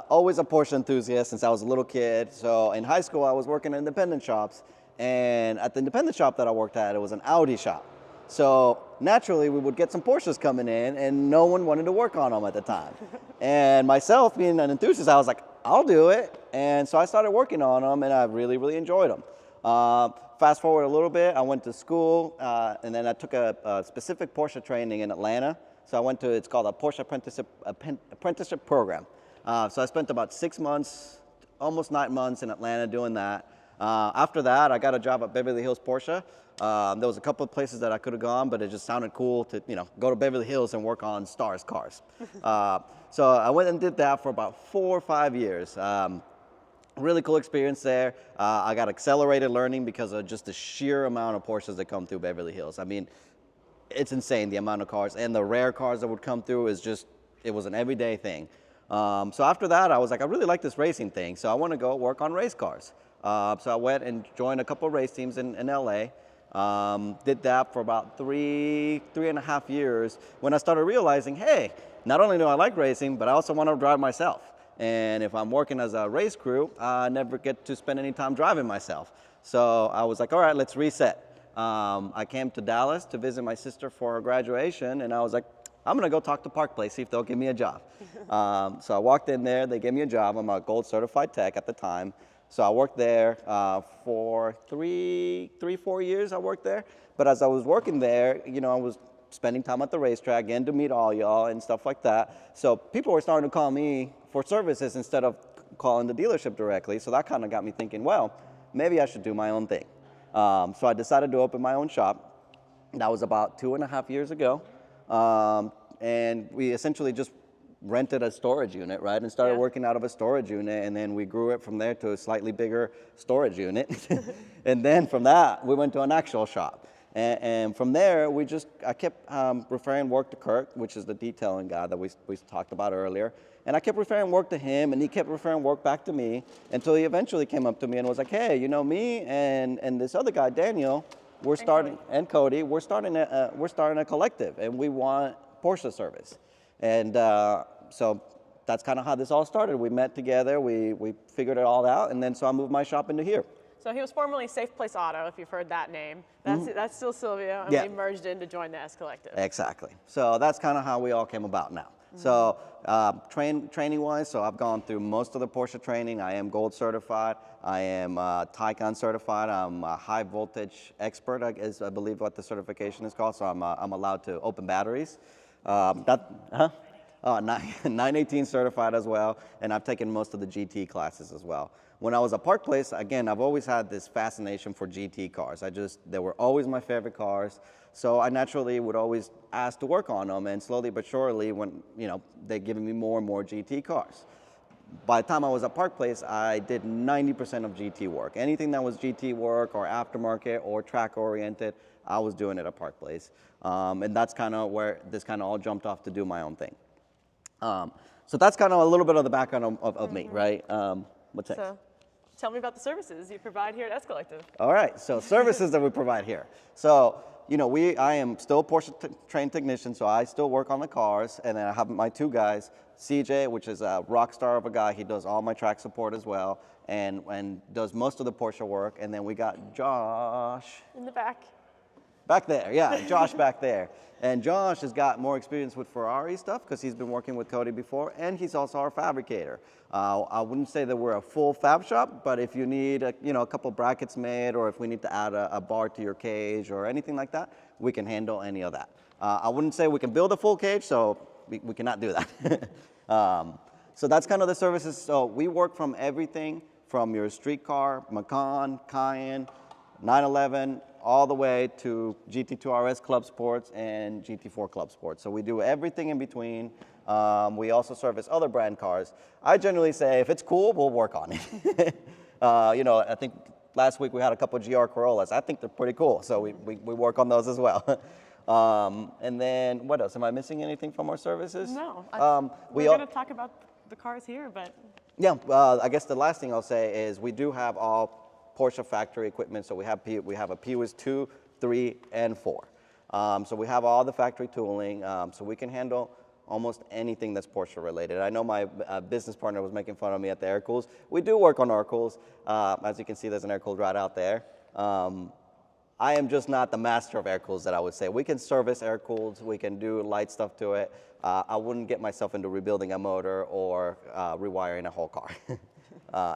always a Porsche enthusiast since I was a little kid. So in high school, I was working in independent shops. And at the independent shop that I worked at, it was an Audi shop. So naturally, we would get some Porsches coming in, and no one wanted to work on them at the time. And myself, being an enthusiast, I was like, I'll do it. And so I started working on them, and I really, really enjoyed them. Fast forward a little bit, I went to school, and then I took a specific Porsche training in Atlanta. So I went to, it's called a Porsche apprenticeship program. So I spent about 6 months, almost 9 months in Atlanta doing that. After that, I got a job at Beverly Hills Porsche. There was a couple of places that I could have gone, but it just sounded cool to, go to Beverly Hills and work on Stars cars. So I went and did that for about 4 or 5 years. Really cool experience there. I got accelerated learning because of just the sheer amount of Porsches that come through Beverly Hills. I mean, it's insane, the amount of cars, and the rare cars that would come through is just, it was an everyday thing. So after that, I was like, I really like this racing thing, so I want to go work on race cars. So I went and joined a couple of race teams in LA. Did that for about three and a half years when I started realizing, hey, not only do I like racing, but I also want to drive myself. And if I'm working as a race crew, I never get to spend any time driving myself. So I was like, all right, let's reset. I came to Dallas to visit my sister for her graduation, and I was like, I'm going to go talk to Park Place, see if they'll give me a job. So I walked in there, they gave me a job. I'm a gold certified tech at the time. So I worked there for 4 years I worked there. But as I was working there, I was spending time at the racetrack, getting to meet all y'all and stuff like that. So people were starting to call me for services instead of calling the dealership directly. So that kind of got me thinking, well, maybe I should do my own thing. So I decided to open my own shop. That was about 2.5 years ago. And we essentially just rented a storage unit, right? And started working out of a storage unit. And then we grew it from there to a slightly bigger storage unit. And then from that, we went to an actual shop. And from there, I kept referring work to Kirk, which is the detailing guy that we talked about earlier. And I kept referring work to him, and he kept referring work back to me until he eventually came up to me and was like, hey, me and this other guy, Daniel, we're starting a collective, and we want Porsche service. And so that's kind of how this all started. We met together, we figured it all out, and then so I moved my shop into here. So he was formerly Safe Place Auto, if you've heard that name. That's still Silvio, and we merged in to join the S Collective. Exactly. So that's kind of how we all came about now. So training-wise, so I've gone through most of the Porsche training. I am gold certified. I am Taycan certified. I'm a high voltage expert, I believe what the certification is called. So I'm allowed to open batteries. 918 certified as well, and I've taken most of the GT classes as well. When I was at Park Place, again, I've always had this fascination for GT cars. They were always my favorite cars, so I naturally would always ask to work on them, and slowly but surely, when they're giving me more and more GT cars. By the time I was at Park Place, I did 90% of GT work. Anything that was GT work or aftermarket or track oriented, I was doing it at Park Place, and that's kind of where this kind of all jumped off to do my own thing. So that's kind of a little bit of the background of me, right? What's next? So tell me about the services you provide here at S Collective. All right, so services that we provide here. So, I am still a Porsche trained technician, so I still work on the cars, and then I have my two guys, CJ, which is a rock star of a guy. He does all my track support as well, and does most of the Porsche work. And then we got Josh. In the back. Back there, yeah, Josh back there. And Josh has got more experience with Ferrari stuff because he's been working with Cody before, and he's also our fabricator. I wouldn't say that we're a full fab shop, but if you need a couple brackets made, or if we need to add a bar to your cage or anything like that, we can handle any of that. I wouldn't say we can build a full cage, so we cannot do that. So that's kind of the services. So we work from everything from your street car, Macan, Cayenne, 911, all the way to GT2 RS Club Sports and GT4 Club Sports. So we do everything in between. We also service other brand cars. I generally say if it's cool, we'll work on it. I think last week we had a couple of GR Corollas. I think they're pretty cool, so we work on those as well. And then what else? Am I missing anything from our services? No. We're going to talk about the cars here, but... Yeah, I guess the last thing I'll say is we do have all Porsche factory equipment. So we have a PWIS 2, 3, and 4. So we have all the factory tooling. So we can handle almost anything that's Porsche related. I know my business partner was making fun of me at the air cools. We do work on air cools. As you can see, there's an air cooled right out there. I am just not the master of air cools that I would say. We can service air cooled, we can do light stuff to it. I wouldn't get myself into rebuilding a motor or rewiring a whole car.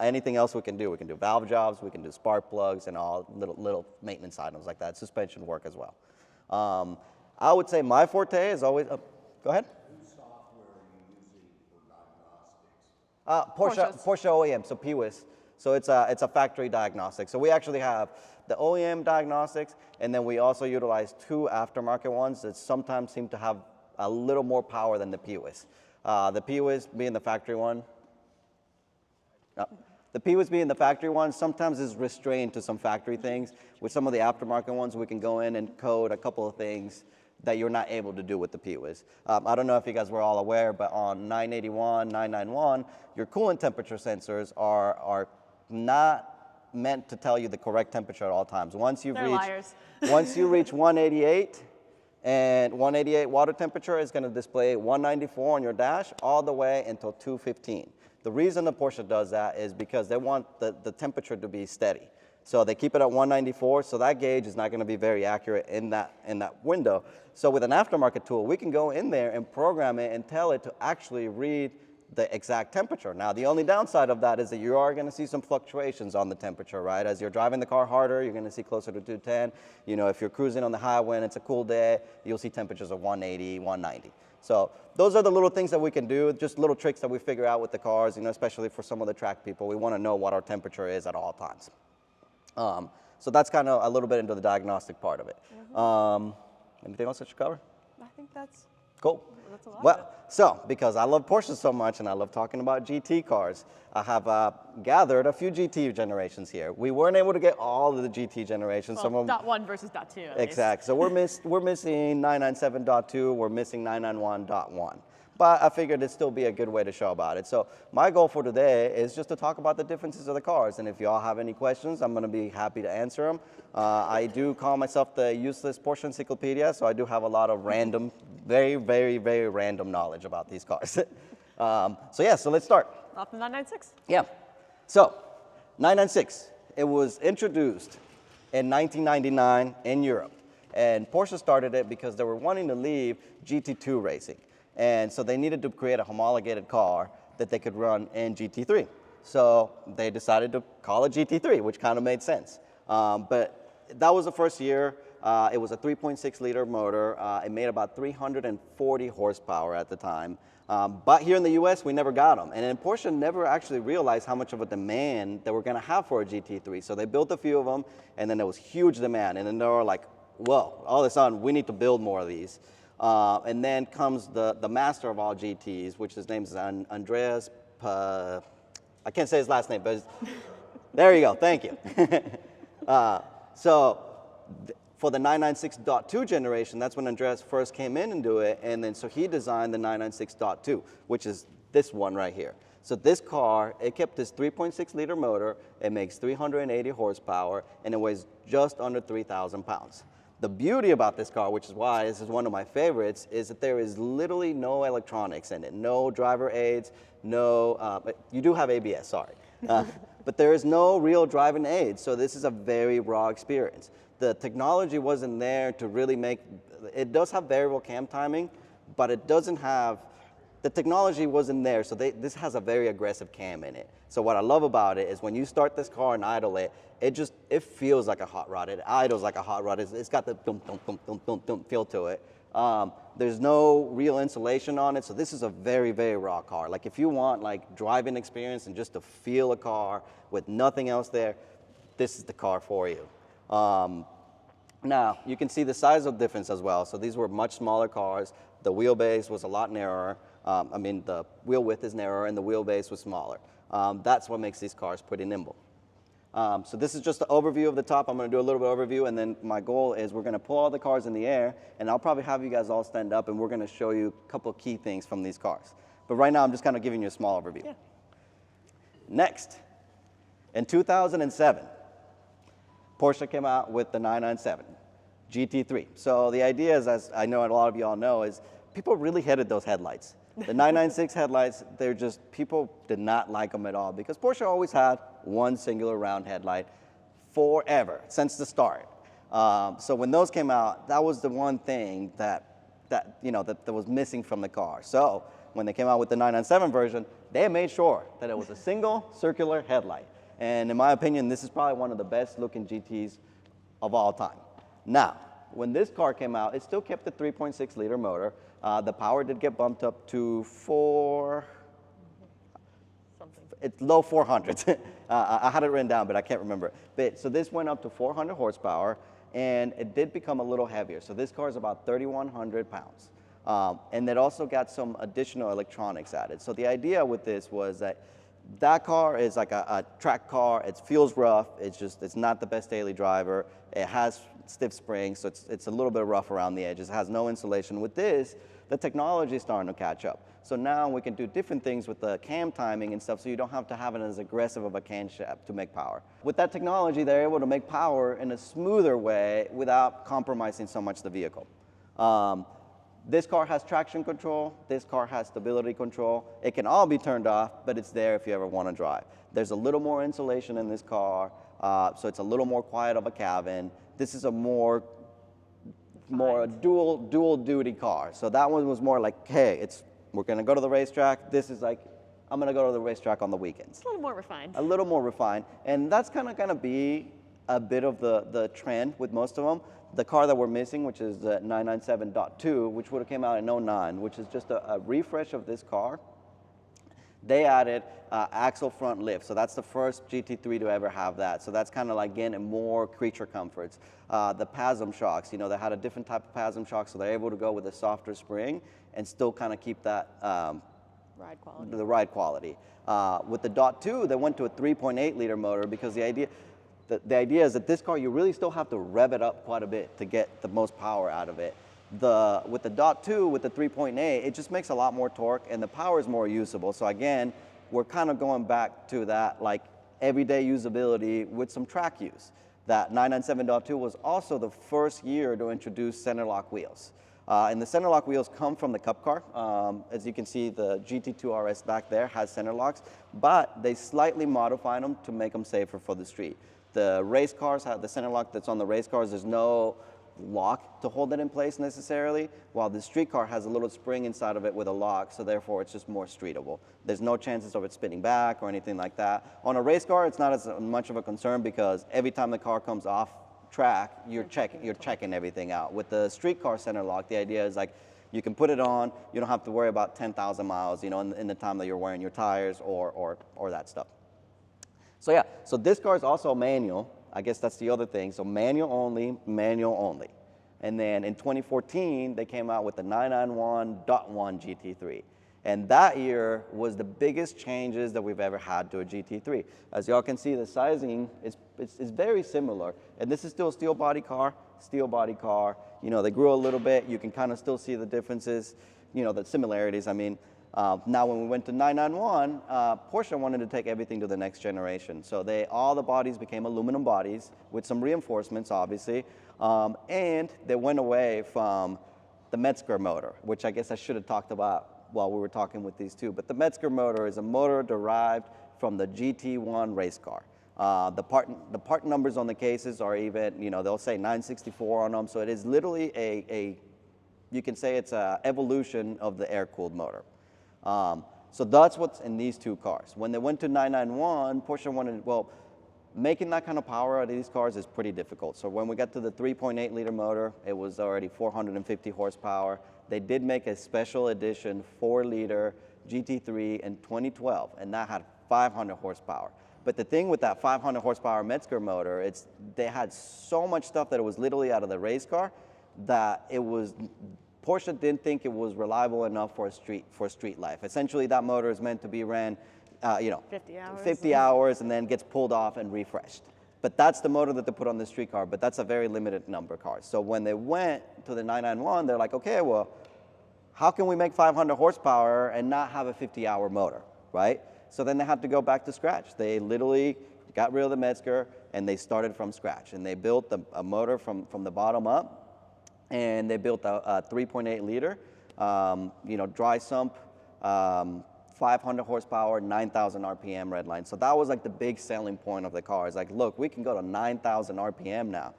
Anything else we can do valve jobs, we can do spark plugs and all little maintenance items like that, suspension work as well. I would say my forte is always, go ahead. Whose software are you using for diagnostics? Porsche OEM, so PWIS. So it's a factory diagnostic. So we actually have the OEM diagnostics, and then we also utilize 2 aftermarket ones that sometimes seem to have a little more power than the PWIS. The PWIS being the factory one. The PWIS being the factory one sometimes is restrained to some factory things. With some of the aftermarket ones, we can go in and code a couple of things that you're not able to do with the PWIS. I don't know if you guys were all aware, but on 981, 991, your coolant temperature sensors are not meant to tell you the correct temperature at all times. Once you reach 188, and 188 water temperature is going to display 194 on your dash all the way until 215. The reason the Porsche does that is because they want the temperature to be steady. So they keep it at 194, so that gauge is not going to be very accurate in that window. So with an aftermarket tool, we can go in there and program it and tell it to actually read the exact temperature. Now, the only downside of that is that you are going to see some fluctuations on the temperature, right? As you're driving the car harder, you're going to see closer to 210. You know, if you're cruising on the highway and it's a cool day, you'll see temperatures of 180, 190. So those are the little things that we can do, just little tricks that we figure out with the cars, you know, especially for some of the track people. We want to know what our temperature is at all times. So that's kind of a little bit into the diagnostic part of it. Anything else that you cover? I think that's cool. That's a lot well, of it. so because I love Porsche so much and I love talking about GT cars, I have gathered a few GT generations here. We weren't able to get all of the GT generations. Well, some of them, .1 versus .2. exact. So we're missing 997.2. We're missing 991.1. But I figured it'd still be a good way to show about it. So my goal for today is just to talk about the differences of the cars. And if y'all have any questions, I'm going to be happy to answer them. I do call myself the useless Porsche encyclopedia, so I do have a lot of random, very, very, very random knowledge about these cars. So let's start. Off the 996. Yeah. So 996, it was introduced in 1999 in Europe. And Porsche started it because they were wanting to leave GT2 racing. And so they needed to create a homologated car that they could run in GT3. So they decided to call it GT3, which kind of made sense. But that was the first year. It was a 3.6 liter motor. It made about 340 horsepower at the time. But here in the US, we never got them. And then Porsche never actually realized how much of a demand they were going to have for a GT3. So they built a few of them, and then there was huge demand. And then they were like, whoa, all of a sudden, we need to build more of these. And then comes the master of all GTs, which his name is Andreas, I can't say his last name, but there you go, thank you. For the 996.2 generation, that's when Andreas first came in and do it, and then so he designed the 996.2, which is this one right here. So this car, it kept this 3.6 liter motor, it makes 380 horsepower, and it weighs just under 3,000 pounds. The beauty about this car, which is why this is one of my favorites, is that there is literally no electronics in it. No driver aids, you do have ABS, sorry. But there is no real driving aids, so this is a very raw experience. The technology wasn't there to really it does have variable cam timing, but it doesn't have, the technology wasn't there, so this has a very aggressive cam in it. So what I love about it is when you start this car and idle it, it feels like a hot rod. It idles like a hot rod. It's got the dum, dum, dum, dum, dum, dum feel to it. There's no real insulation on it, so this is a very, very raw car. Like if you want like driving experience and just to feel a car with nothing else there, this is the car for you. Now, you can see the size of difference as well. So these were much smaller cars. The wheelbase was a lot narrower. The wheel width is narrower and the wheelbase was smaller. That's what makes these cars pretty nimble. So this is just the overview of the top. I'm going to do a little bit of overview, and then my goal is we're going to pull all the cars in the air, and I'll probably have you guys all stand up, and we're going to show you a couple of key things from these cars. But right now, I'm just kind of giving you a small overview. Yeah. Next, in 2007, Porsche came out with the 997 GT3. So the idea is, as I know a lot of you all know, is people really hated those headlights. The 996 headlights, they're just, people did not like them at all because Porsche always had one singular round headlight forever, since the start. So when those came out, that was the one thing that was missing from the car. So when they came out with the 997 version, they made sure that it was a single circular headlight. And in my opinion, this is probably one of the best looking GTs of all time. Now, when this car came out, it still kept the 3.6 liter motor. The power did get bumped up to it's low 400s. I had it written down, but I can't remember. But, so this went up to 400 horsepower, and it did become a little heavier. So this car is about 3,100 pounds. And it also got some additional electronics added. So the idea with this was that car is like a track car. It feels rough. It's not the best daily driver. It has stiff springs, so it's a little bit rough around the edges. It has no insulation. With this, the technology is starting to catch up. So now we can do different things with the cam timing and stuff, so you don't have to have it as aggressive of a camshaft to make power. With that technology, they're able to make power in a smoother way without compromising so much the vehicle. This car has traction control. This car has stability control. It can all be turned off, but it's there if you ever want to drive. There's a little more insulation in this car, so it's a little more quiet of a cabin. This is a more dual duty car. So that one was more like, hey, we're going to go to the racetrack. This is like, I'm going to go to the racetrack on the weekends. It's a little more refined. A little more refined. And that's kind of going to be a bit of the trend with most of them. The car that we're missing, which is the 997.2, which would have came out in 09, which is just a refresh of this car. They added axle front lift, so that's the first GT3 to ever have that. So that's kind of like getting more creature comforts. The PASM shocks, they had a different type of PASM shock, so they're able to go with a softer spring and still kind of keep that ride quality. The ride quality. With the .2, they went to a 3.8 liter motor because the idea is that this car, you really still have to rev it up quite a bit to get the most power out of it. With the .2, with the 3.8, it just makes a lot more torque and the power is more usable. So again, we're kind of going back to that like everyday usability with some track use. That 997.2 was also the first year to introduce center lock wheels. And the center lock wheels come from the Cup car. As you can see, the GT2 RS back there has center locks, but they slightly modified them to make them safer for the street. The race cars have the center lock that's on the race cars. There's no lock to hold it in place necessarily, while the street car has a little spring inside of it with a lock, so therefore it's just more streetable. There's no chances of it spinning back or anything like that. On a race car, it's not as much of a concern because every time the car comes off track, you're checking everything out. With the street car center lock, the idea is like you can put it on, you don't have to worry about 10,000 miles, in the time that you're wearing your tires or that stuff. So yeah, so this car is also manual. I guess that's the other thing. So manual only. And then in 2014, they came out with the 991.1 GT3. And that year was the biggest changes that we've ever had to a GT3. As y'all can see, the sizing is very similar. And this is still a steel body car. They grew a little bit. You can kind of still see the differences, the similarities. I mean, now when we went to 991, Porsche wanted to take everything to the next generation. So all the bodies became aluminum bodies with some reinforcements, obviously. And they went away from the Metzger motor, which I guess I should have talked about while we were talking with these two. But the Metzger motor is a motor derived from the GT1 race car. The part numbers on the cases are even, they'll say 964 on them. So it is literally you can say it's an evolution of the air-cooled motor. So that's what's in these two cars. When they went to 991, Porsche wanted, making that kind of power out of these cars is pretty difficult. So when we got to the 3.8 liter motor, it was already 450 horsepower. They did make a special edition 4 liter GT3 in 2012, and that had 500 horsepower. But the thing with that 500 horsepower Metzger motor, they had so much stuff that it was literally out of the race car that Porsche didn't think it was reliable enough for street life. Essentially, that motor is meant to be ran 50 hours and then gets pulled off and refreshed. But that's the motor that they put on the street car, but that's a very limited number of cars. So when they went to the 991, they're like, okay, well, how can we make 500 horsepower and not have a 50-hour motor, right? So then they had to go back to scratch. They literally got rid of the Metzger and they started from scratch. And they built a motor from the bottom up, and they built a 3.8 liter dry sump, 500 horsepower, 9,000 RPM redline. So that was like the big selling point of the car. It's like, look, we can go to 9,000 RPM now.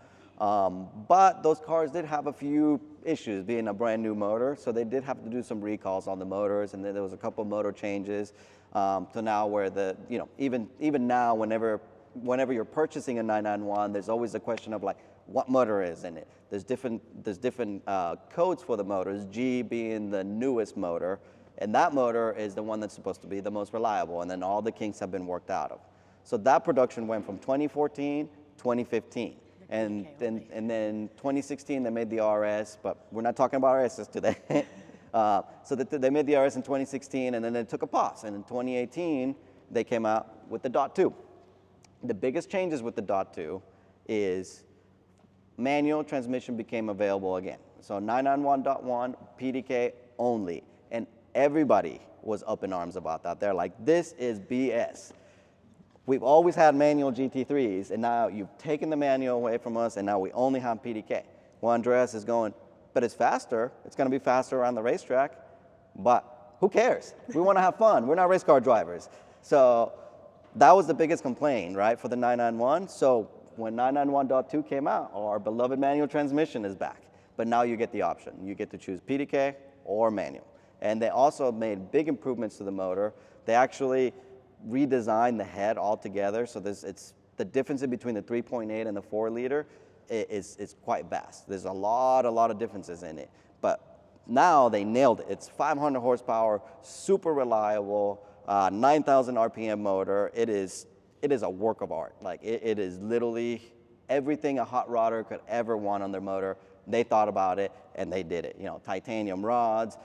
But those cars did have a few issues being a brand new motor, so they did have to do some recalls on the motors, and then there was a couple motor changes to now where even now whenever you're purchasing a 991, there's always a question of like what motor is in it. There's different codes for the motors, G being the newest motor, and that motor is the one that's supposed to be the most reliable, and then all the kinks have been worked out of. So that production went from 2014, 2015. And then 2016, they made the RS, but we're not talking about RSs today. So they made the RS in 2016, and then they took a pause. And in 2018, they came out with the Dot 2. The biggest changes with the Dot 2 is manual transmission became available again. So 991.1, PDK only. And everybody was up in arms about that. They're like, this is BS. We've always had manual GT3s, and now you've taken the manual away from us, and now we only have PDK. Well, Andreas is going, but it's faster. It's going to be faster around the racetrack, but who cares? We want to have fun. We're not race car drivers. So that was the biggest complaint, right, for the 991. So when 991.2 came out, our beloved manual transmission is back. But now you get the option. You get to choose PDK or manual. And they also made big improvements to the motor. They actually redesigned the head altogether, so it's the difference between the 3.8 and the 4 liter is quite vast. There's a lot of differences in it, but now they nailed it. It's 500 horsepower, super reliable, 9,000 RPM motor. It is a work of art. Like it is literally everything a hot rodder could ever want on their motor. They thought about it and they did it. Titanium rods,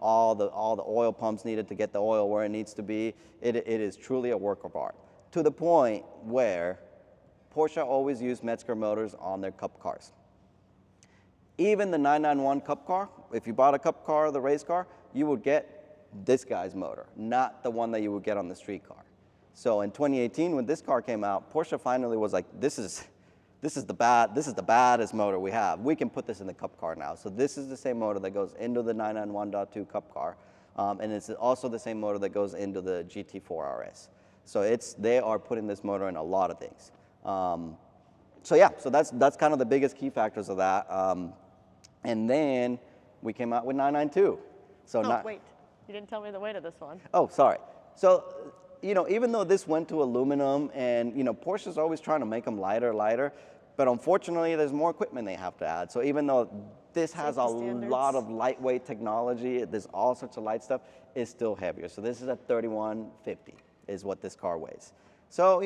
all the oil pumps needed to get the oil where it needs to be. It is truly a work of art, to the point where Porsche always used Metzger motors on their Cup cars. Even the 991 Cup car, if you bought a Cup car, the race car, you would get this guy's motor, not the one that you would get on the street car. So in 2018, when this car came out, Porsche finally was like, this is the baddest motor we have. We can put this in the Cup car now. So this is the same motor that goes into the 991.2 Cup car, and it's also the same motor that goes into the GT4 RS. So they are putting this motor in a lot of things. So that's kind of the biggest key factors of that. And then we came out with 992. So wait, you didn't tell me the weight of this one. Oh, sorry. So even though this went to aluminum, and Porsche's always trying to make them lighter, but unfortunately there's more equipment they have to add. So even though this has a lot of lightweight technology, there's all sorts of light stuff, it's still heavier. So this is at 3150 is what this car weighs. So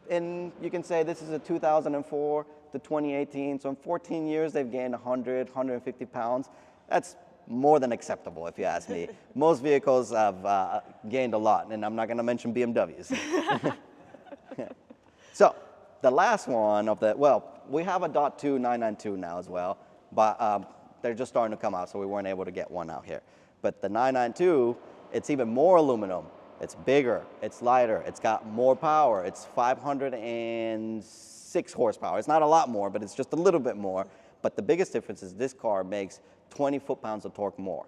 and you can say this is a 2004 to 2018. So in 14 years they've gained 100, 150 pounds. That's more than acceptable, if you ask me. Most vehicles have gained a lot, and I'm not going to mention BMWs. So the last one we have a Dot 2 992 now as well, but they're just starting to come out, so we weren't able to get one out here. But the 992, it's even more aluminum. It's bigger, it's lighter, it's got more power. It's 506 horsepower. It's not a lot more, but it's just a little bit more. But the biggest difference is this car makes 20 foot-pounds of torque more.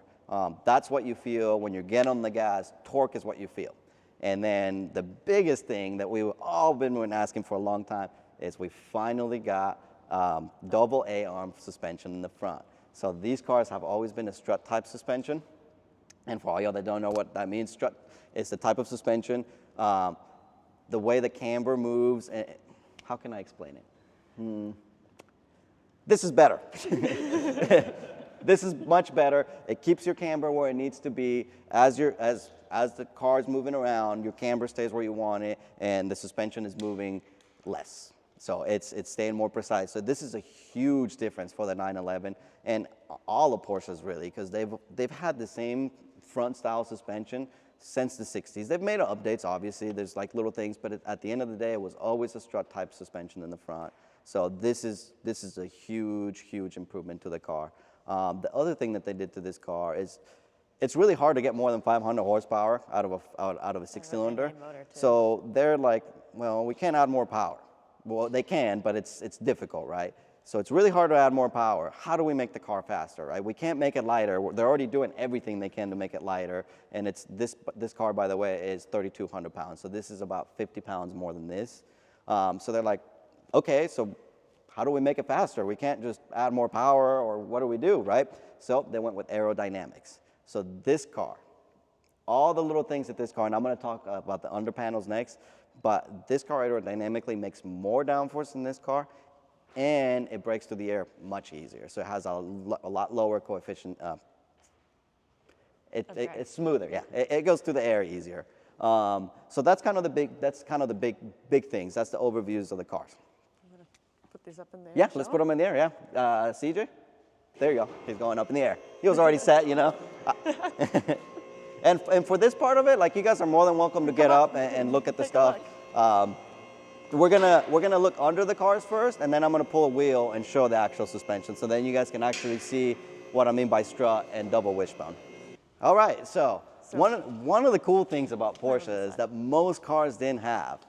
That's what you feel when you get on the gas. Torque is what you feel. And then the biggest thing that we've all been asking for a long time is we finally got double A-arm suspension in the front. So these cars have always been a strut-type suspension. And for all y'all that don't know what that means, strut is the type of suspension, the way the camber moves. And how can I explain it? This is better. This is much better. It keeps your camber where it needs to be. As the car's moving around, your camber stays where you want it, and the suspension is moving less. So it's staying more precise. So this is a huge difference for the 911 and all of Porsches really, because they've had the same front style suspension since the 60s. They've made updates, obviously. There's like little things, but at the end of the day, it was always a strut type suspension in the front. So this is a huge improvement to the car. The other thing that they did to this car is it's really hard to get more than 500 horsepower out of a six-cylinder. So they're like, well, we can't add more power. Well, they can, but it's difficult, right? So it's really hard to add more power. How do we make the car faster, right? We can't make it lighter. They're already doing everything they can to make it lighter. And it's this car, by the way, is 3,200 pounds. So this is about 50 pounds more than this. So they're like, okay, so how do we make it faster? We can't just add more power, or what do we do, right? So they went with aerodynamics. So this car, all the little things that this car, and I'm going to talk about the under panels next, but this car aerodynamically makes more downforce than this car, and it brakes through the air much easier. So it has a lot lower coefficient. It's smoother, yeah. It goes through the air easier. So that's kind of the big things. That's the overviews of the cars. I'm gonna put these up in the air. Yeah, let's put them in the air. Yeah, CJ, there you go. He's going up in the air. He was already set, you know. And for this part of it, like, you guys are more than welcome to get up and look at the stuff. We're gonna look under the cars first, and then I'm gonna pull a wheel and show the actual suspension. So then you guys can actually see what I mean by strut and double wishbone. All right, so one of the cool things about Porsche is that most cars didn't have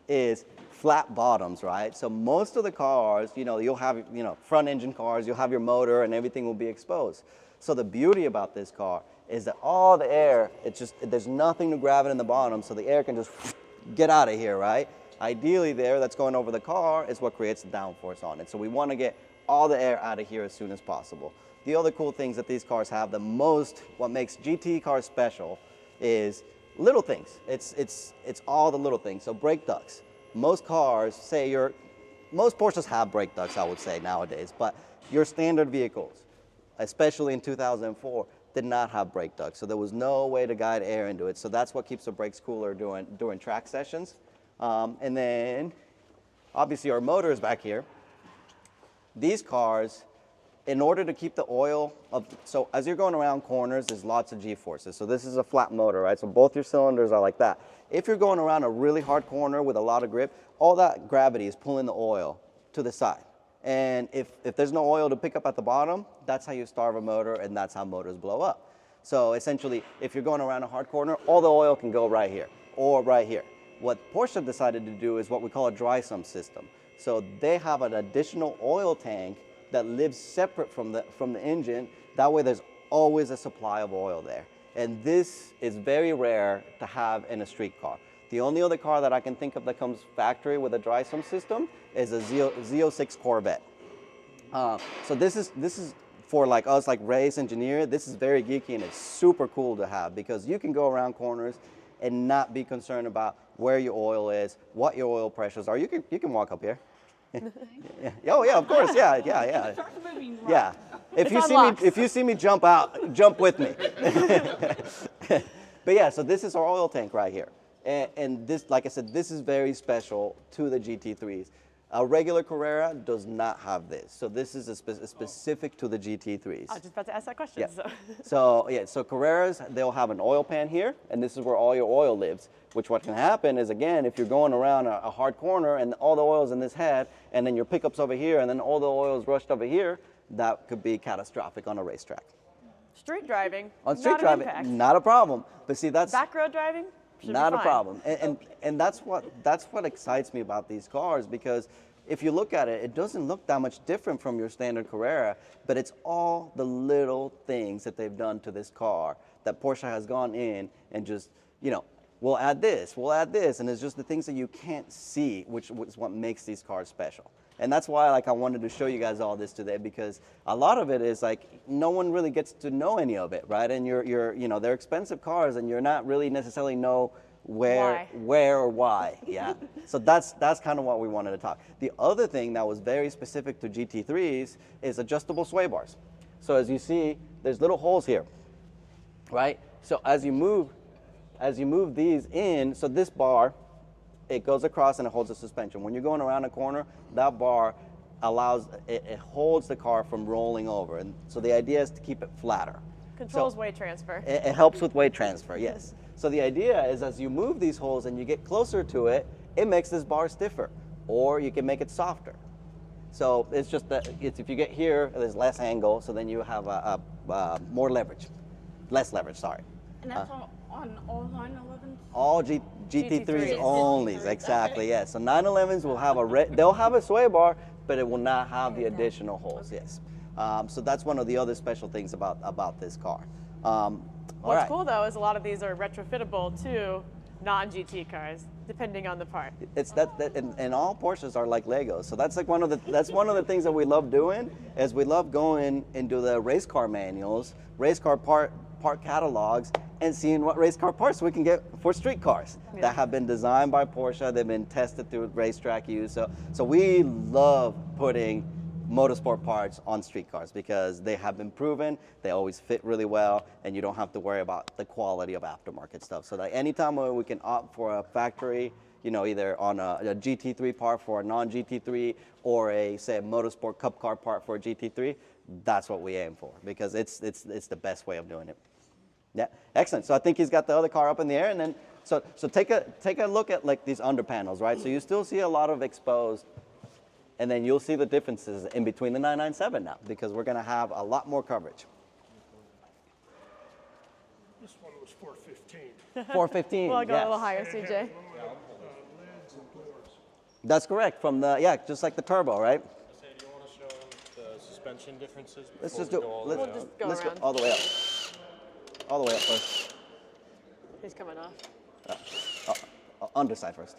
is flat bottoms, right? So most of the cars, you'll have, front engine cars, you'll have your motor and everything will be exposed. So the beauty about this car is that all the air, there's nothing to grab it in the bottom, so the air can just get out of here, right? Ideally, the air that's going over the car is what creates the downforce on it. So we want to get all the air out of here as soon as possible. The other cool things that these cars have, what makes GT cars special is little things. It's all the little things. So brake ducts. Most cars, most Porsches have brake ducts, I would say, nowadays, but your standard vehicles, especially in 2004, did not have brake ducts. So there was no way to guide air into it. So that's what keeps the brakes cooler during track sessions. And then, obviously, our motor is back here. These cars, in order to keep the oil so as you're going around corners, there's lots of G-forces. So this is a flat motor, right? So both your cylinders are like that. If you're going around a really hard corner with a lot of grip, all that gravity is pulling the oil to the side. And if there's no oil to pick up at the bottom, that's how you starve a motor, and that's how motors blow up. So essentially, if you're going around a hard corner, all the oil can go right here or right here. What Porsche decided to do is what we call a dry sump system. So they have an additional oil tank that lives separate from the engine. That way there's always a supply of oil there. And this is very rare to have in a street car. The only other car that I can think of that comes factory with a dry sump system is a Z06 Corvette. So this is for like us, like race engineer, this is very geeky, and it's super cool to have because you can go around corners and not be concerned about where your oil is, what your oil pressures are. You can walk up here. Yeah. Oh yeah, of course. Yeah. Yeah. If you see me jump out, jump with me. But yeah, so this is our oil tank right here, and this, like I said, this is very special to the GT3s. A regular Carrera does not have this, so this is specific to the GT3s. I was just about to ask that question. Yeah. So Carreras, they'll have an oil pan here, and this is where all your oil lives. Which what can happen is, again, if you're going around a hard corner and all the oil's in this head, and then your pickup's over here, and then all the oil's rushed over here, that could be catastrophic on a racetrack. Street driving. On street driving, not a problem. But see, that's back road driving. Not a problem. And that's what excites me about these cars, because if you look at it, it doesn't look that much different from your standard Carrera, but it's all the little things that they've done to this car that Porsche has gone in and just, we'll add this, and it's just the things that you can't see, which is what makes these cars special. And that's why I wanted to show you guys all this today, because a lot of it is no one really gets to know any of it, right? And they're expensive cars, and you're not really necessarily know where or why. Yeah. So that's kind of what we wanted to talk. The other thing that was very specific to GT3s is adjustable sway bars. So as you see, there's little holes here, right? So as you move these in, so this bar, it goes across and it holds the suspension. When you're going around a corner, that bar it holds the car from rolling over. And so the idea is to keep it flatter. Controls weight transfer. It helps with weight transfer, yes. So the idea is, as you move these holes and you get closer to it, it makes this bar stiffer, or you can make it softer. So it's just that if you get here, there's less angle, so then you have more leverage, less leverage. Sorry. And that's on all 911s? All GT3s only, exactly, yes. So 911s will have they'll have a sway bar, but it will not have the additional holes. Yes. So that's one of the other special things about this car. What's cool though is a lot of these are retrofittable to non-GT cars, depending on the part. It's and all Porsches are like Legos. So that's like one of the things that we love doing is we love going into the race car manuals, race car part catalogs, and seeing what race car parts we can get for street cars that have been designed by Porsche. They've been tested through racetrack use. So we love putting motorsport parts on street cars because they have been proven, they always fit really well, and you don't have to worry about the quality of aftermarket stuff. So that anytime we can opt for a factory, you know, either on a GT3 part for a non-GT3 or say a motorsport cup car part for a GT3, that's what we aim for because it's the best way of doing it. Yeah, excellent. So I think he's got the other car up in the air, and then so take a look at like these under panels, right? So you still see a lot of exposed. And then you'll see the differences in between the 997 now because we're going to have a lot more coverage. This one was 415. 415, Well, I go a yes. little higher, CJ. Lids and doors. That's correct. From the just like the turbo, right? Say, do you want to show them the suspension differences? Let's before just we do. go all Let's, the way We'll out? just go let's around. go all the way up. All the way up first. He's coming off. Underside first.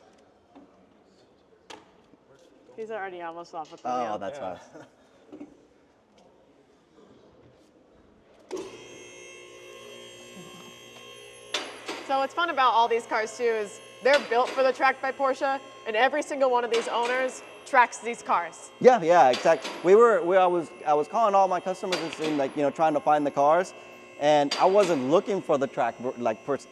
He's already almost off with the Oh, wheel. that's fast. So what's fun about all these cars too is they're built for the track by Porsche, and every single one of these owners tracks these cars. Yeah, exactly. I was calling all my customers and seeing like, you know, trying to find the cars, and I wasn't looking for the track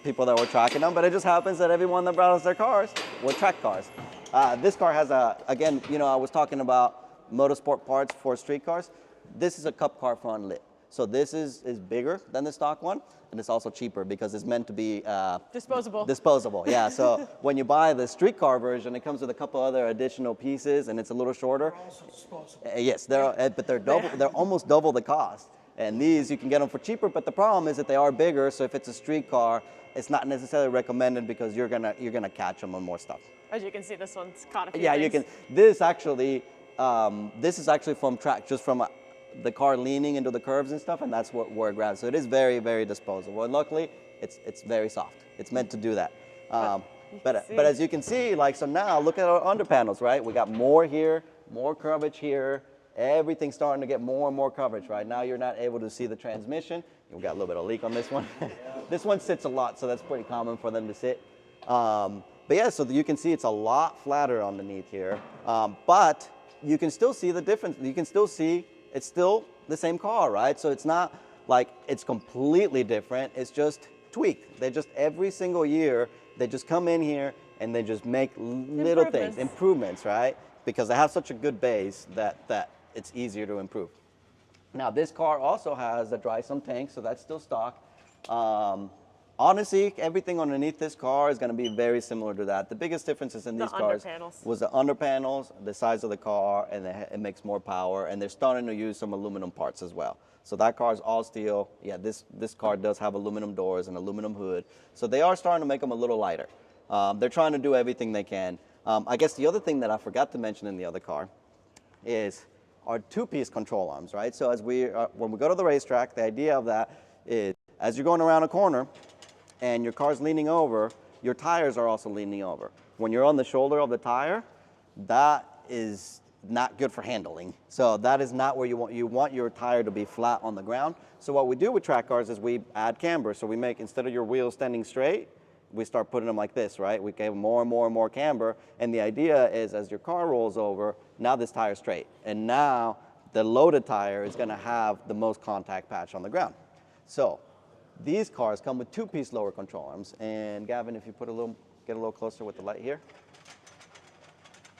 people that were tracking them, but it just happens that everyone that brought us their cars were track cars. This car has again, you know, I was talking about motorsport parts for street cars. This is a cup car front lid. So this is bigger than the stock one, and it's also cheaper because it's meant to be Disposable. Disposable, yeah. So when you buy the street car version, it comes with a couple other additional pieces, and it's a little shorter. Also disposable. Yes, but they're almost double the cost. And these you can get them for cheaper, but the problem is that they are bigger. So if it's a street car, it's not necessarily recommended because you're gonna catch them on more stuff. As you can see, this one's caught a few Yeah, things. you can. This is actually from track, just from the car leaning into the curves and stuff, and that's where it grabs. So it is very, very disposable. And luckily, it's very soft. It's meant to do that. But as you can see, like, so now look at our under panels, right? We got more here, more coverage here. Everything's starting to get more and more coverage, right? Now you're not able to see the transmission. We've got a little bit of leak on this one. This one sits a lot, so that's pretty common for them to sit. But yeah, so you can see it's a lot flatter underneath here. But you can still see the difference. You can still see it's still the same car, right? So it's not like it's completely different. It's just tweaked. They just, every single year, they just come in here and they just make little things, improvements, right? Because they have such a good base that it's easier to improve. Now, this car also has a dry sump tank, so that's still stock. Honestly, everything underneath this car is going to be very similar to that. The biggest differences in these cars was the under panels, the size of the car, and it makes more power, and they're starting to use some aluminum parts as well. So that car is all steel. Yeah, this car does have aluminum doors and aluminum hood. So they are starting to make them a little lighter. They're trying to do everything they can. I guess the other thing that I forgot to mention in the other car is our two-piece control arms, right? So when we go to the racetrack, the idea of that is as you're going around a corner and your car's leaning over, your tires are also leaning over. When you're on the shoulder of the tire, that is not good for handling. So that is not where you want your tire to be flat on the ground. So what we do with track cars is we add camber. So we make, instead of your wheels standing straight, we start putting them like this, right? We give more and more and more camber. And the idea is as your car rolls over, now this tire's straight. And now the loaded tire is gonna have the most contact patch on the ground. So these cars come with two-piece lower control arms. And Gavin, if you get a little closer with the light here.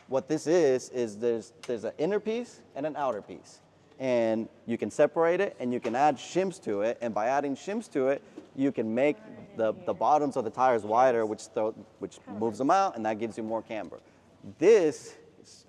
What this is there's an inner piece and an outer piece. And you can separate it and you can add shims to it. And by adding shims to it, you can make the bottoms of the tires wider, which moves them out, and that gives you more camber. This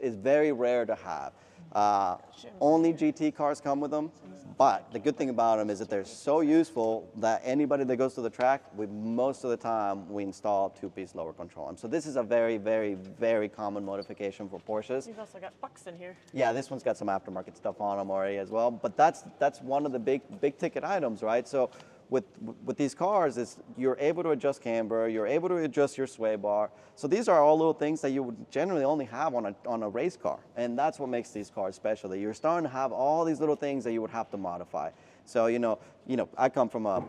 is very rare to have. Only GT cars come with them, but the good thing about them is that they're so useful that anybody that goes to the track, most of the time, we install two-piece lower control arm. So this is a very, very, very common modification for Porsches. You've also got bucks in here. Yeah, this one's got some aftermarket stuff on them already as well, but that's one of the big ticket items, right? So with these cars, is you're able to adjust camber, you're able to adjust your sway bar. So these are all little things that you would generally only have on a race car, and that's what makes these cars special. That you're starting to have all these little things that you would have to modify. So I come from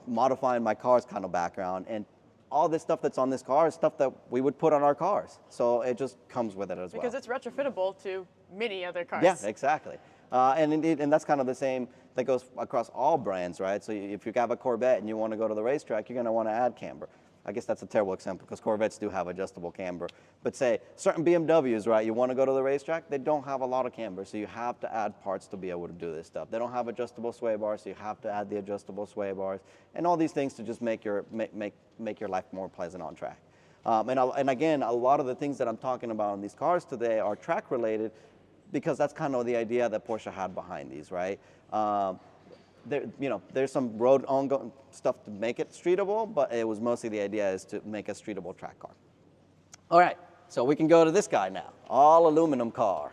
modifying my cars kind of background, and all this stuff that's on this car is stuff that we would put on our cars. So it just comes with it as well. Because it's retrofittable to many other cars. Yeah, exactly. And that's kind of the same that goes across all brands, right? So if you have a Corvette and you want to go to the racetrack, you're going to want to add camber. I guess that's a terrible example because Corvettes do have adjustable camber. But say certain BMWs, right? You want to go to the racetrack, they don't have a lot of camber, so you have to add parts to be able to do this stuff. They don't have adjustable sway bars, so you have to add the adjustable sway bars, and all these things to just make your life more pleasant on track. And again, a lot of the things that I'm talking about on these cars today are track related, because that's kind of the idea that Porsche had behind these, right? There's some road ongoing stuff to make it streetable, but it was mostly the idea is to make a streetable track car. All right, so we can go to this guy now, all aluminum car.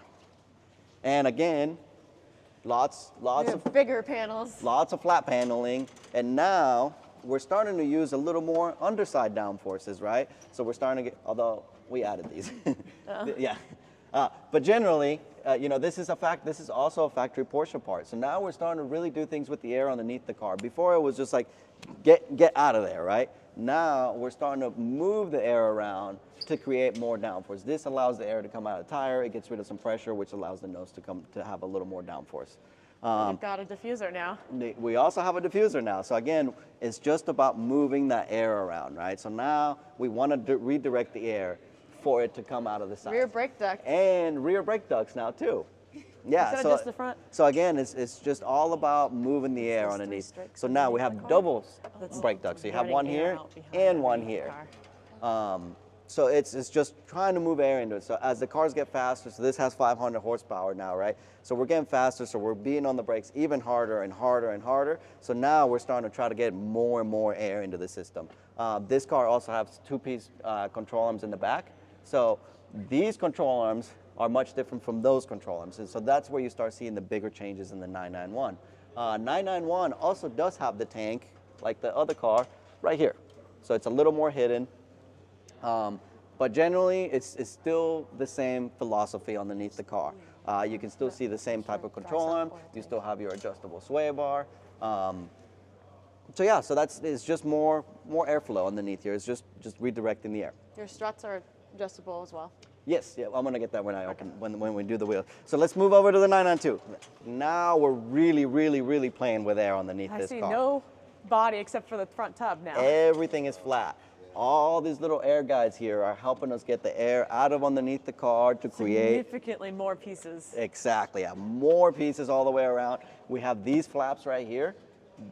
And again, lots of bigger panels. lots of flat paneling, and now we're starting to use a little more underside downforces, right? So we're starting to get, although we added these, yeah. But generally, this is also a factory Porsche part. So now we're starting to really do things with the air underneath the car. Before it was just like, get out of there, right? Now we're starting to move the air around to create more downforce. This allows the air to come out of the tire. It gets rid of some pressure, which allows the nose to have a little more downforce. You've got a diffuser now. We also have a diffuser now. So again, it's just about moving that air around, right? So now we want to redirect the air for it to come out of the side. Rear brake duct. And rear brake ducts now too. Yeah. Instead of just the front. So again, it's just all about moving the air Those underneath. three strikes So now we have underneath the double That's brake ducts. So you have letting one air here out behind and one underneath here. the car. So it's just trying to move air into it. So as the cars get faster, so this has 500 horsepower now, right? So we're getting faster, so we're being on the brakes even harder and harder and harder. So now we're starting to try to get more and more air into the system. This car also has two-piece control arms in the back. So these control arms are much different from those control arms. And so that's where you start seeing the bigger changes in the 991. 991 also does have the tank, like the other car, right here. So it's a little more hidden. But generally, it's still the same philosophy underneath the car. You can still see the same type of control arm. You still have your adjustable sway bar. So yeah, so it's just more airflow underneath here. It's just redirecting the air. Your struts are adjustable as well. Yes, yeah, I'm gonna get that when I open when we do the wheel. So let's move over to the 992. Now we're really, really, really playing with air underneath I this see car. no body except for the front tub now. Everything is flat. All these little air guides here are helping us get the air out of underneath the car to create Significantly more pieces. exactly more pieces all the way around. We have these flaps right here.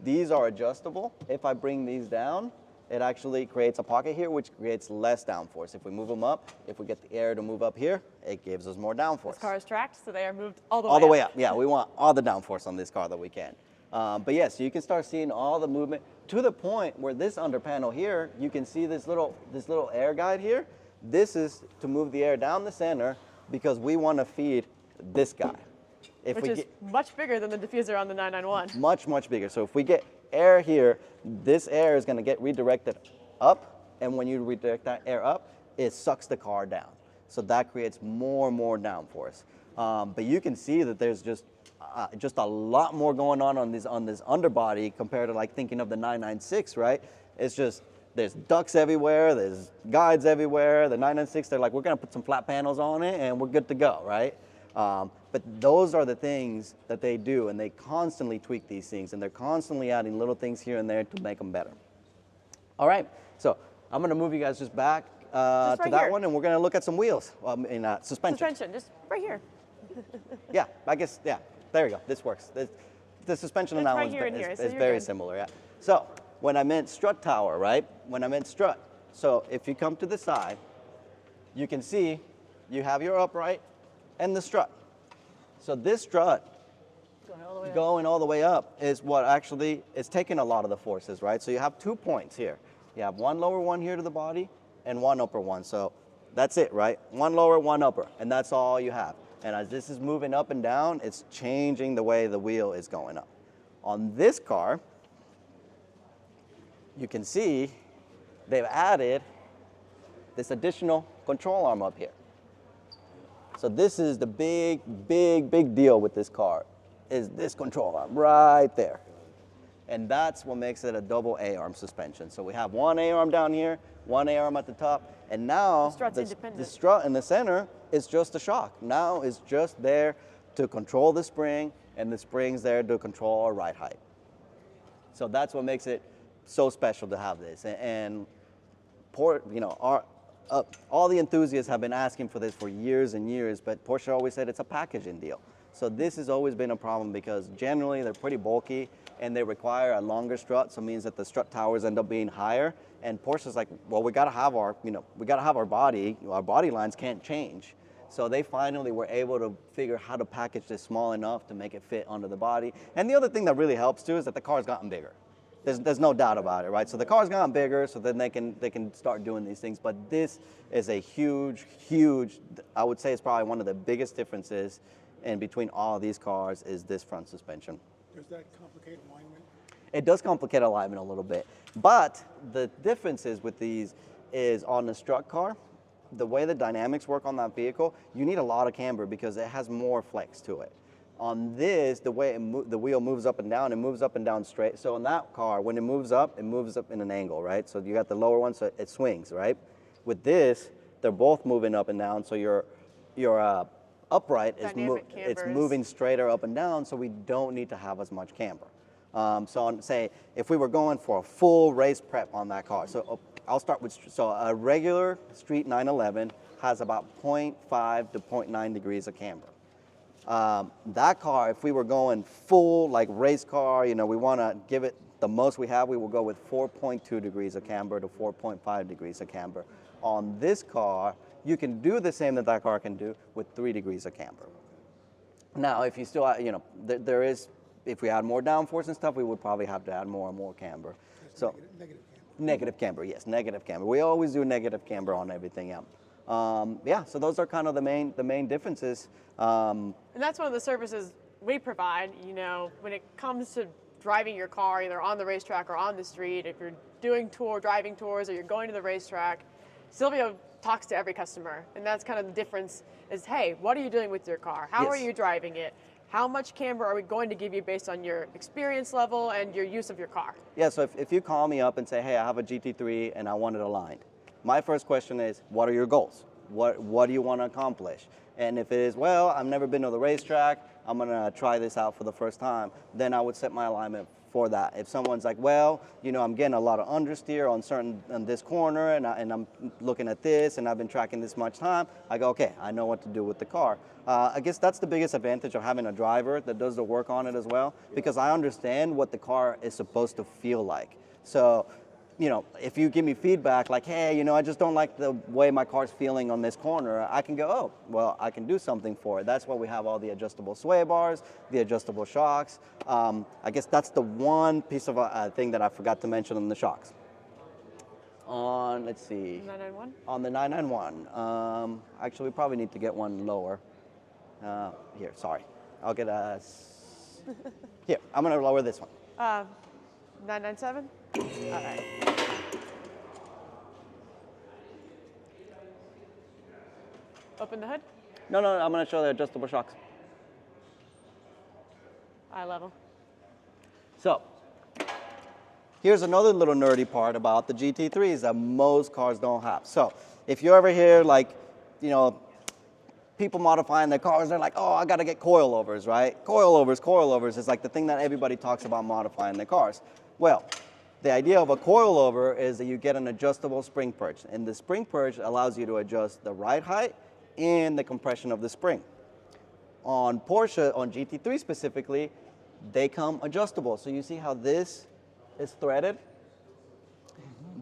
These are adjustable. If I bring these down, it actually creates a pocket here, which creates less downforce. If we move them up, if we get the air to move up here, it gives us more downforce. This car is tracked, so they are moved all the All way the way up. Yeah, we want all the downforce on this car that we can. But yes, you can start seeing all the movement to the point where this under panel here, you can see this little air guide here. This is to move the air down the center because we want to feed this guy. If Which we is get much bigger than the diffuser on the 991. much bigger. So if we get air here, this air is going to get redirected up, and when you redirect that air up, it sucks the car down. So that creates more and more downforce. But you can see that there's just a lot more going on this underbody compared to like thinking of the 996, right? It's just there's ducts everywhere, there's guides everywhere. The 996, they're like, we're gonna put some flat panels on it and we're good to go, right? But those are the things that they do, and they constantly tweak these things, and they're constantly adding little things here and there to make them better. All right, so I'm gonna move you guys just back right to that here. one, and we're gonna look at some wheels in suspension. Suspension, just right here. Yeah, I guess, yeah, there you go, this works. The suspension on It's that right one here and here, is so you're very good. similar, yeah. So when I meant strut tower, right? When I meant strut, so if you come to the side, you can see you have your upright and the strut. So this strut Going all the way up. going all the way up is what actually is taking a lot of the forces, right? So you have 2 points here. You have one lower one here to the body and one upper one. So that's it, right? One lower, one upper, and that's all you have. And as this is moving up and down, it's changing the way the wheel is going up. On this car, you can see they've added this additional control arm up here. So this is the big, big, big deal with this car, is this control arm right there. And that's what makes it a double A-arm suspension. So we have one A-arm down here, one A-arm at the top, and now strut's independent. the strut in the center is just a shock. Now it's just there to control the spring, and the spring's there to control our ride height. So that's what makes it so special to have this. And all the enthusiasts have been asking for this for years and years, but Porsche always said it's a packaging deal. So this has always been a problem because generally they're pretty bulky and they require a longer strut, so it means that the strut towers end up being higher. And Porsche's like, well, we gotta have our body lines can't change. So they finally were able to figure how to package this small enough to make it fit under the body. And the other thing that really helps too is that the car's gotten bigger. There's no doubt about it, right? So the car's gotten bigger, so then they can start doing these things. But this is a huge, I would say it's probably one of the biggest differences in between all of these cars is this front suspension. Does that complicate alignment? It does complicate alignment a little bit. But the differences with these is on the strut car, the way the dynamics work on that vehicle, you need a lot of camber because it has more flex to it. On this, the way the wheel moves up and down, it moves up and down straight. So in that car, when it moves up in an angle, right? So you got the lower one, so it swings, right? With this, they're both moving up and down, so your upright is Dynamic it's camber is- moving straighter up and down, so we don't need to have as much camber. Say if we were going for a full race prep on that car, so I'll start with, so a regular street 911 has about 0.5 to 0.9 degrees of camber. That car, if we were going full like race car, we want to give it the most we have, we will go with 4.2 degrees of camber to 4.5 degrees of camber. On this car, you can do the same that car can do with 3 degrees of camber. Now, if you still, there is, if we add more downforce and stuff, we would probably have to add more and more camber. So negative camber, yes, negative camber. We always do negative camber on everything else. Yeah, so those are kind of the main differences. And that's one of the services we provide, when it comes to driving your car, either on the racetrack or on the street. If you're doing driving tours, or you're going to the racetrack, Silvio talks to every customer. And that's kind of the difference is, hey, what are you doing with your car? How are Yes. you driving it? How much camber are we going to give you based on your experience level and your use of your car? Yeah, so if you call me up and say, hey, I have a GT3 and I want it aligned, my first question is, what are your goals? What do you want to accomplish? And if it is, well, I've never been to the racetrack, I'm going to try this out for the first time, then I would set my alignment for that. If someone's like, well, I'm getting a lot of understeer on this corner, and I'm looking at this, and I've been tracking this much time, I go, okay, I know what to do with the car. I guess that's the biggest advantage of having a driver that does the work on it as well, because I understand what the car is supposed to feel like. So, if you give me feedback like, hey, I just don't like the way my car's feeling on this corner, I can go, oh, well, I can do something for it. That's why we have all the adjustable sway bars, the adjustable shocks. I guess that's the one piece of thing that I forgot to mention on the shocks. Let's see. 991? On the 991. Actually, we probably need to get one lower. Here, sorry. I'll get a... Here, I'm going to lower this one. 997? All right. Open the hood. No, I'm going to show the adjustable shocks. Eye level. So, here's another little nerdy part about the GT3s that most cars don't have. So, if you ever hear people modifying their cars, they're like, oh, I got to get coilovers, right? Coilovers is like the thing that everybody talks about modifying their cars. Well, the idea of a coilover is that you get an adjustable spring perch, and the spring perch allows you to adjust the ride height and the compression of the spring. On Porsche, on GT3 specifically, they come adjustable. So you see how this is threaded?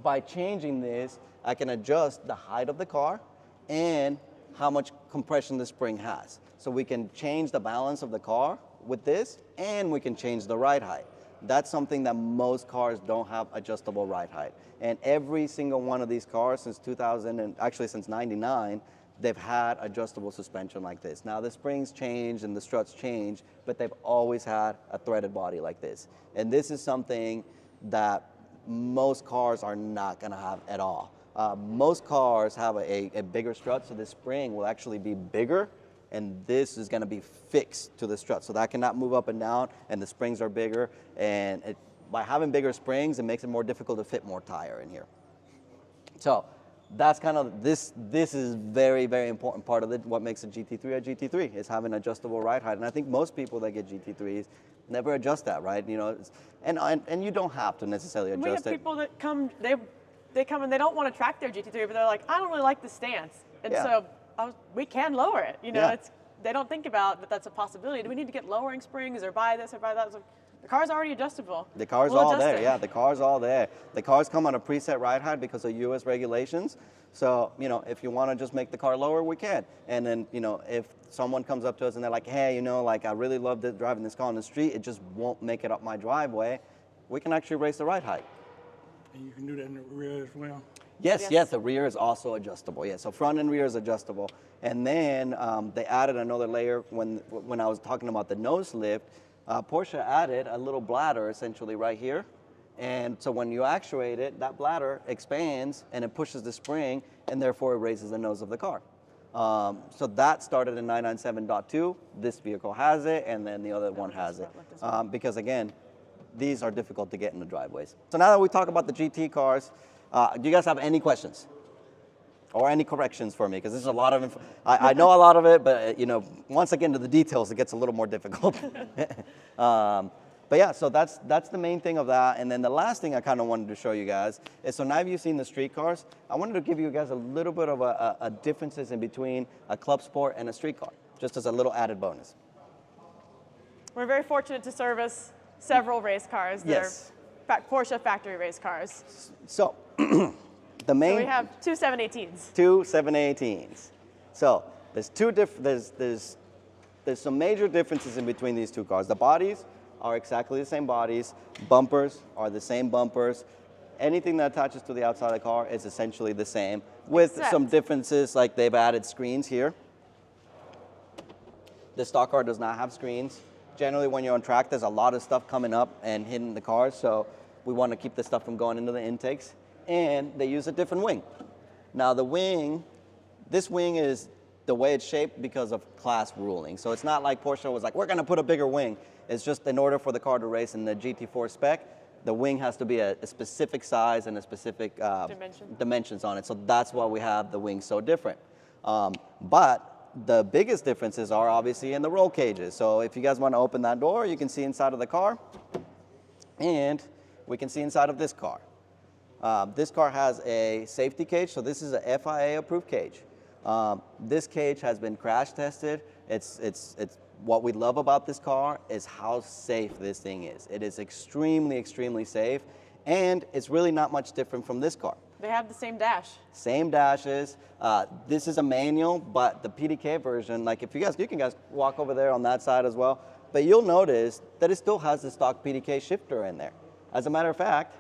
By changing this, I can adjust the height of the car and how much compression the spring has. So we can change the balance of the car with this, and we can change the ride height. That's something that most cars don't have, adjustable ride height. And every single one of these cars since 2000, and actually since 99, they've had adjustable suspension like this. Now the springs change and the struts change, but they've always had a threaded body like this. And this is something that most cars are not gonna have at all. Most cars have a bigger strut, so this spring will actually be bigger, and this is gonna be fixed to the strut. So that cannot move up and down, and the springs are bigger. And by having bigger springs, it makes it more difficult to fit more tire in here. So that's kind of, this is very, very important part of what makes a GT3 a GT3, is having adjustable ride height. And I think most people that get GT3s never adjust that, right? You know, and you don't have to necessarily adjust it. We have people that come, they come and they don't want to track their GT3, but they're like, I don't really like the stance. And Yeah. so we can lower it. You know, Yeah. they don't think about that that's a possibility. Do we need to get lowering springs or buy this or buy that? So the car's already adjustable. The car's We'll all adjust there, it. yeah, the car's all there. The cars come on a preset ride height because of US regulations. So, you know, if you want to just make the car lower, we can. And then, you know, if someone comes up to us and they're like, hey, you know, like I really love driving this car on the street, it just won't make it up my driveway, we can actually raise the ride height. And you can do that in the rear as well. Yes, yes, the rear is also adjustable. Yeah, so front and rear is adjustable. And then they added another layer when I was talking about the nose lift. Porsche added a little bladder essentially right here. And so when you actuate it, that bladder expands and it pushes the spring, and therefore it raises the nose of the car. So that started in 997.2. This vehicle has it, and then the other one has it. Because again, these are difficult to get in the driveways. So now that we talk about the GT cars, do you guys have any questions? Or any corrections for me? Because this is a lot of info. I know a lot of it, but you know, once I get into the details, it gets a little more difficult. But yeah, so that's the main thing of that. And then the last thing I kind of wanted to show you guys is, so now you've seen the street cars, I wanted to give you guys a little bit of a differences in between a club sport and a street car, just as a little added bonus. We're very fortunate to service several race cars that Yes. are Porsche factory race cars. So the main So we have two 718s. two 718s. So there's there's some major differences in between these two cars. The bodies are exactly the same bodies. Bumpers are the same bumpers. Anything that attaches to the outside of the car is essentially the same, with Except- some differences, like they've added screens here. The stock car does not have screens. Generally, when you're on track, there's a lot of stuff coming up and hitting the car, so we want to keep the stuff from going into the intakes. And they use a different wing. Now the wing, this wing is the way it's shaped because of class ruling. So it's not like Porsche was like, we're going to put a bigger wing. It's just in order for the car to race in the GT4 spec, the wing has to be a specific size and a specific dimensions on it. So that's why we have the wing so different. But the biggest differences are obviously in the roll cages. So if you guys want to open that door, you can see inside of the car, and we can see inside of this car. This car has a safety cage, so this is a FIA approved cage. This cage has been crash tested. It's what we love about this car is how safe this thing is. It is extremely, extremely safe, and it's really not much different from this car. They have the same dash. Same dashes. This is a manual, but the PDK version, like if you can guys walk over there on that side as well, but you'll notice that it still has the stock PDK shifter in there. As a matter of fact,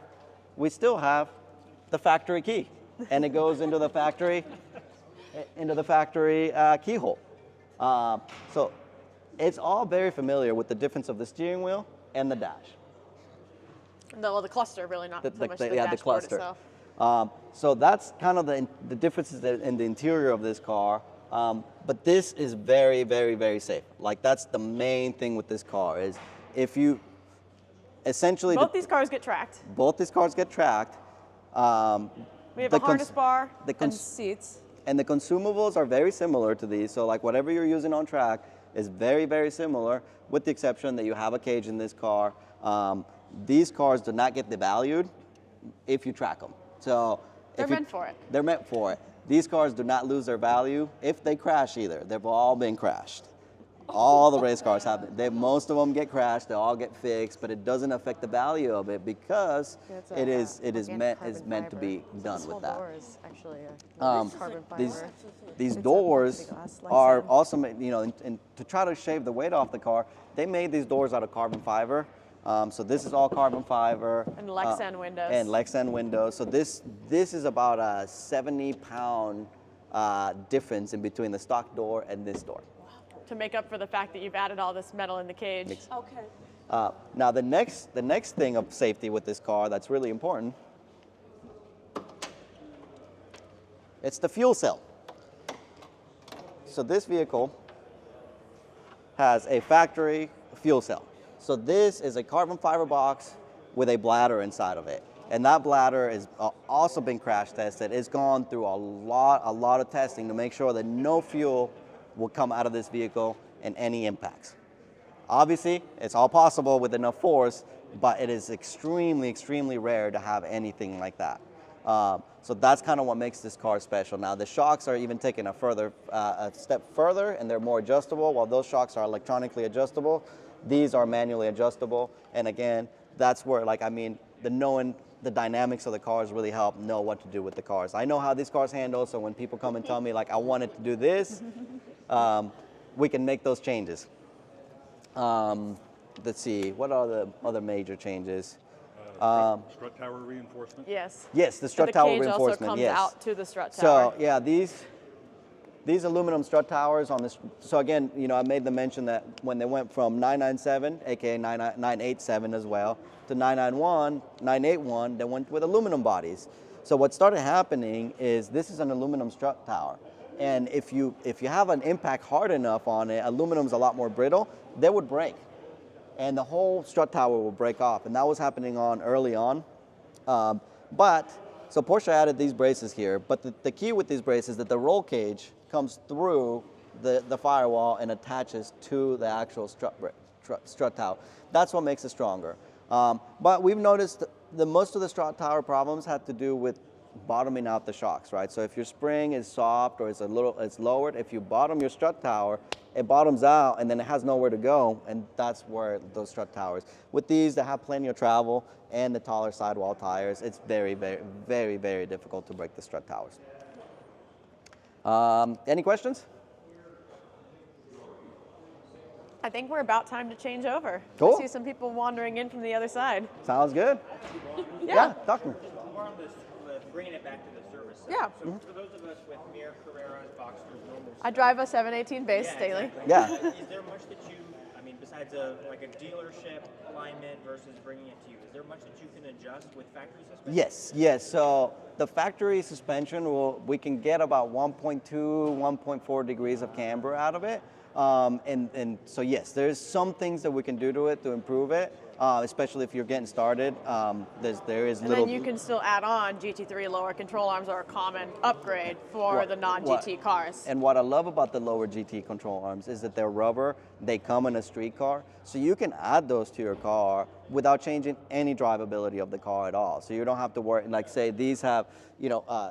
we still have the factory key, and it goes into the factory keyhole. So it's all very familiar with the difference of the steering wheel and the dash. No, the cluster, really, not so much the the dashboard cluster. itself. So that's kind of the differences in the interior of this car. But this is very, very, very safe. Like that's the main thing with this car is if you essentially Both these cars get tracked. both these cars get tracked. We have a harness bar and seats. And the consumables are very similar to these. So like whatever you're using on track is very, very similar, with the exception that you have a cage in this car. These cars do not get devalued if you track them. So They're meant for it. They're meant for it. These cars do not lose their value if they crash either. They've all been crashed. All the race cars have it. Most of them get crashed. They all get fixed, but it doesn't affect the value of it because Yeah, it's it is organic meant to carbon be fiber. So done this with whole that. door is actually a carbon These fiber. these It's a doors plexiglass, like are that. also and to try to shave the weight off the car, they made these doors out of carbon fiber. So this is all carbon fiber. And Lexan windows. And Lexan windows. So this is about a 70-pound difference in between the stock door and this door. To make up for the fact that you've added all this metal in the cage. Okay. Now the next thing of safety with this car that's really important, it's the fuel cell. So this vehicle has a factory fuel cell. So this is a carbon fiber box with a bladder inside of it. And that bladder has also been crash tested. It's gone through a lot of testing to make sure that no fuel will come out of this vehicle in any impacts. Obviously, it's all possible with enough force, but it is extremely, extremely rare to have anything like that. So that's kind of what makes this car special. Now, the shocks are even taken a step further, and they're more adjustable. While those shocks are electronically adjustable, these are manually adjustable. And again, that's where, knowing the dynamics of the cars really help know what to do with the cars. I know how these cars handle, so when people come and tell me, I want it to do this, we can make those changes. Let's see, what are the other major changes? Strut tower reinforcement. Yes. Yes, the strut tower The cage also reinforcement. comes Yes. out to the strut tower. So yeah, these aluminum strut towers on this. So again, I made the mention that when they went from 997, aka 987 as well, to 991, 981, they went with aluminum bodies. So what started happening is this is an aluminum strut tower, and if you have an impact hard enough on it, aluminum's a lot more brittle. They would break, and the whole strut tower will break off, and that was happening early on. So Porsche added these braces here, but the key with these braces is that the roll cage comes through the firewall and attaches to the actual strut tower. That's what makes it stronger. But we've noticed that most of the strut tower problems have to do with bottoming out the shocks, right? So if your spring is soft or it's lowered, if you bottom your strut tower, it bottoms out and then it has nowhere to go, and that's where those strut towers. With these that have plenty of travel and the taller sidewall tires, it's very, very, very, very difficult to break the strut towers. Any questions? I think we're about time to change over. Cool. I see some people wandering in from the other side. Sounds good. Yeah. Talk to me. More on this, bringing it back to the service side. Yeah. So for those of us with Mir, Carreras, Boxsters, normal I drive a 718 base daily. exactly. Yeah. Is there much that you, besides a dealership alignment versus bringing it to you, is there much that you can adjust with factory suspension? Yes. So the factory suspension, we can get about 1.2, 1.4 degrees of camber out of it. And so yes, there's some things that we can do to it to improve it, especially if you're getting started. There is And little. then you can still add on GT3 lower control arms are a common upgrade for the non-GT cars. And what I love about the lower GT control arms is that they're rubber. They come in a street car, so you can add those to your car without changing any drivability of the car at all. So you don't have to worry. Like say these have,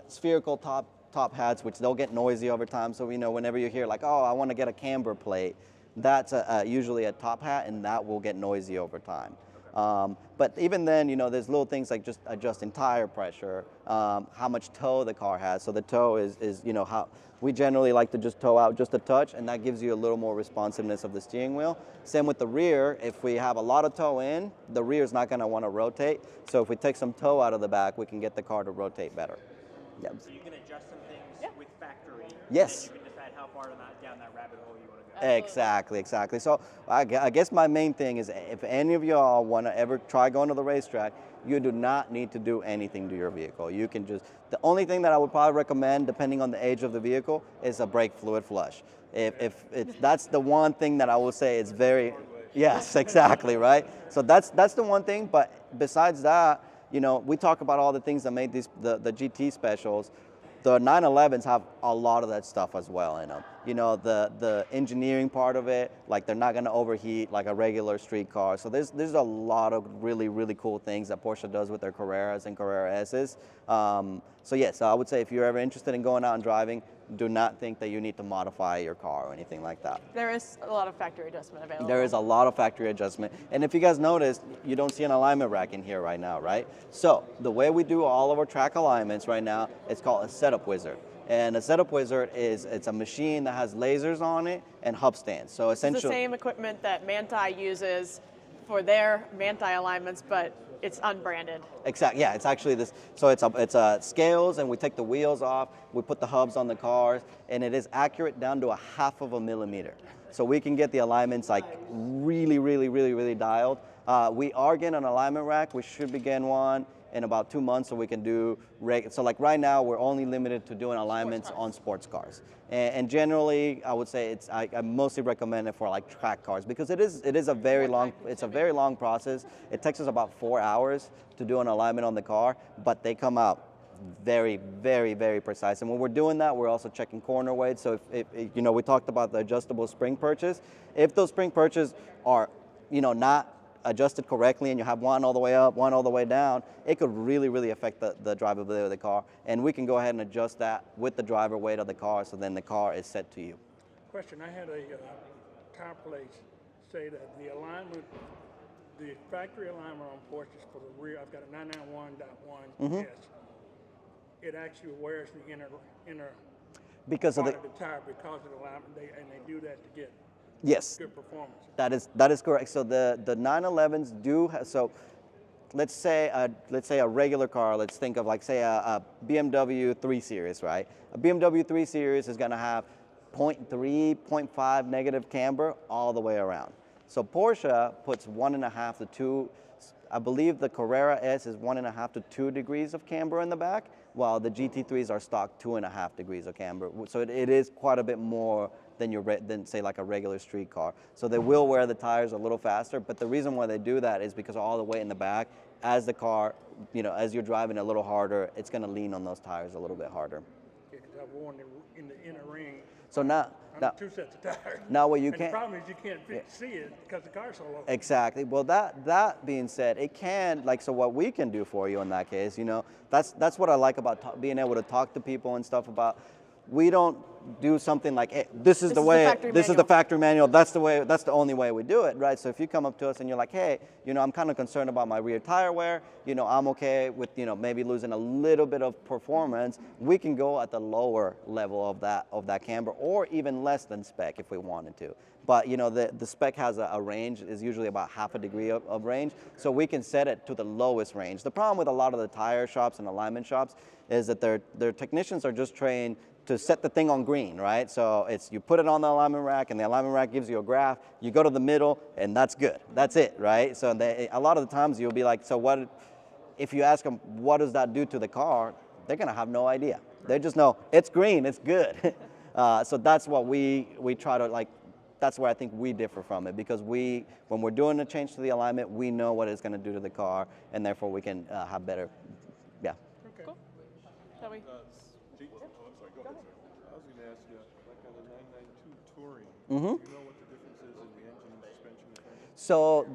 spherical top hats, which they'll get noisy over time. So whenever you hear I want to get a camber plate, that's usually a top hat, and that will get noisy over time. But even then, there's little things like just adjusting tire pressure, how much toe the car has. So the toe is how we generally like to just toe out just a touch, and that gives you a little more responsiveness of the steering wheel. Same with the rear. If we have a lot of toe in, the rear is not going to want to rotate. So if we take some toe out of the back, we can get the car to rotate better. Yeah. So you can adjust some things with factory. Yes. And you can decide how far down that rabbit hole you want to go. Exactly. So I guess my main thing is if any of y'all want to ever try going to the racetrack, you do not need to do anything to your vehicle. You can the only thing that I would probably recommend, depending on the age of the vehicle, is a brake fluid flush. If that's the one thing that I will say is very, yes, exactly, right? So that's the one thing, but besides that, we talk about all the things that made the GT specials. The 911s have a lot of that stuff as well in them. The engineering part of it, they're not going to overheat like a regular street car. So there's a lot of really, really cool things that Porsche does with their Carreras and Carrera S's. So I would say if you're ever interested in going out and driving, do not think that you need to modify your car or anything like that. There is a lot of factory adjustment available. There is a lot of factory adjustment. And if you guys noticed, you don't see an alignment rack in here right now, right? So the way we do all of our track alignments right now, it's called a setup wizard. And a setup wizard it's a machine that has lasers on it and hub stands. So It's the essentially, same equipment that Manti uses for their Manti alignments, but it's unbranded. exactly, yeah, it's actually this. So it's a scales, and we take the wheels off, we put the hubs on the cars, and it is accurate down to a 1/2 millimeter. So we can get the alignments like really dialed. We are getting an alignment rack. We should be getting one in about 2 months, so we can do so like right now we're only limited to doing alignments on sports cars, and generally I would say I mostly recommend it for like track cars because it is a very long process. It takes us about 4 hours to do an alignment on the car, but they come out very precise. And when we're doing that, we're also checking corner weight. So if you know, we talked about the adjustable spring perches. If those spring perches are, you know, not adjusted correctly and you have one all the way up, one all the way down, it could really affect the drivability of the car. And we can go ahead and adjust that with the driver weight of the car, so then the car is set to you. Question, I had a car place say that the factory alignment on Porsches for the rear, I've got a 991.1 S. It actually wears the inner Because of part the of the tire because of the alignment, and they do that to get yes. good performance. That is correct. So the 911s do so. Let's say a regular car. Let's think of like say a BMW 3 Series, right? A BMW 3 Series is going to have 0.3, 0.5 negative camber all the way around. So Porsche puts 1.5 to 2. I believe the Carrera S is 1.5 to 2 degrees of camber in the back, while the GT3s are stock 2.5 degrees of camber. So it is quite a bit more than say like a regular street car. So they will wear the tires a little faster, but the reason why they do that is because of all the weight in the back. As the car, you know, as you're driving a little harder, it's going to lean on those tires a little bit harder. Yeah, because I've worn in the inner ring. So now 2 sets of tires. Now what you and can't. the problem is you can't see it because the car's so low. Exactly. Well, that being said, it can, like, so what we can do for you in that case, you know, that's what I like about being able to talk to people and stuff about. We don't do something like, hey, this is the factory manual, that's the only way we do it, right? So if you come up to us and you're like, hey, you know, I'm kind of concerned about my rear tire wear, you know, I'm okay with, you know, maybe losing a little bit of performance, we can go at the lower level of that camber, or even less than spec if we wanted to. But, you know, the spec has a range, is usually about 1/2 degree of range, so we can set it to the lowest range. The problem with a lot of the tire shops and alignment shops is that their technicians are just trained to set the thing on green, right? So you put it on the alignment rack, and the alignment rack gives you a graph. You go to the middle, and that's good. That's it, right? So a lot of the times you'll be like, so what? If you ask them, what does that do to the car? They're gonna have no idea. They just know it's green, it's good. So that's what we try to like. That's where I think we differ from it, because when we're doing a change to the alignment, we know what it's gonna do to the car, and therefore we can have better. Yeah. Okay. Cool. Shall we? I was going to ask you, like on the 992 Touring, Mm-hmm. do you know what the difference is in the engine and suspension difference? So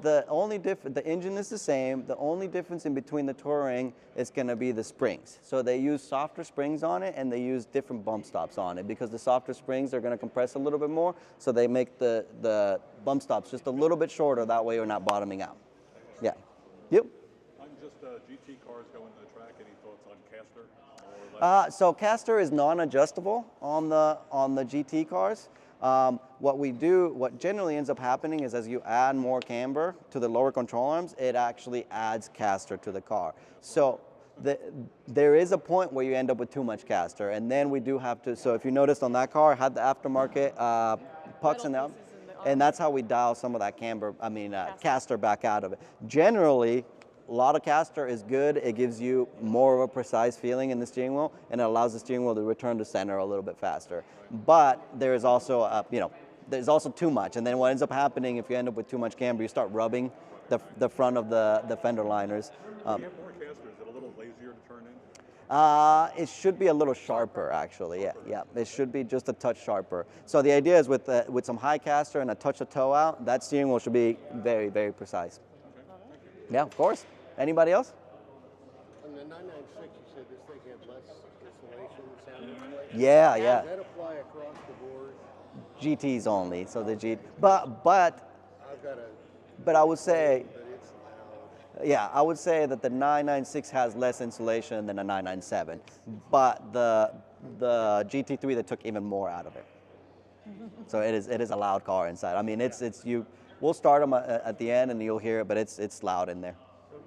the engine is the same. The only difference in between the Touring is going to be the springs. So they use softer springs on it, and they use different bump stops on it, because the softer springs are going to compress a little bit more. So they make the bump stops just a little bit shorter. That way you're not bottoming out. Yeah. Yep. On just GT cars going to the track, any thoughts on caster? Or So caster is non-adjustable on the GT cars. What generally ends up happening is as you add more camber to the lower control arms, it actually adds caster to the car. So there is a point where you end up with too much caster, and then we do have to. So if you noticed on that car, it had the aftermarket pucks in them, and that's how we dial some of that caster back out of it. Generally, a lot of caster is good. It gives you more of a precise feeling in the steering wheel, and it allows the steering wheel to return to center a little bit faster. But there is also, there's also too much. And then what ends up happening, if you end up with too much camber, you start rubbing the front of the fender liners. if you have more caster, is it a little lazier to turn in? It should be a little sharper, actually. Yeah. It should be just a touch sharper. So the idea is with some high caster and a touch of toe out, that steering wheel should be very, very precise. Yeah, of course. Anybody else? On the 996, you said this thing had less insulation, sound insulation. Yeah, Yeah. yeah. Does that apply across the board? GTs only. So the G, but I've got a, but I would say, but it's loud. yeah, I would say that the 996 has less insulation than a 997, but the GT3 that took even more out of it. So it is a loud car inside. I mean, it's you. We'll start them at the end and you'll hear it, but it's loud in there. So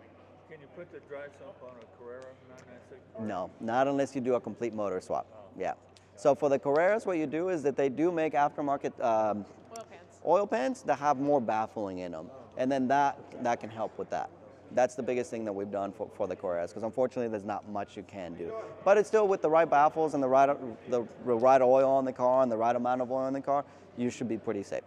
can you put the dry sump on a Carrera 996? No, not unless you do a complete motor swap. Yeah. So for the Carreras, what you do is that they do make aftermarket Oil pans. oil pans that have more baffling in them, and then that can help with that. That's the biggest thing that we've done for the Carreras, because unfortunately there's not much you can do. But it's still with the right baffles and the right oil on the car and the right amount of oil in the car, you should be pretty safe.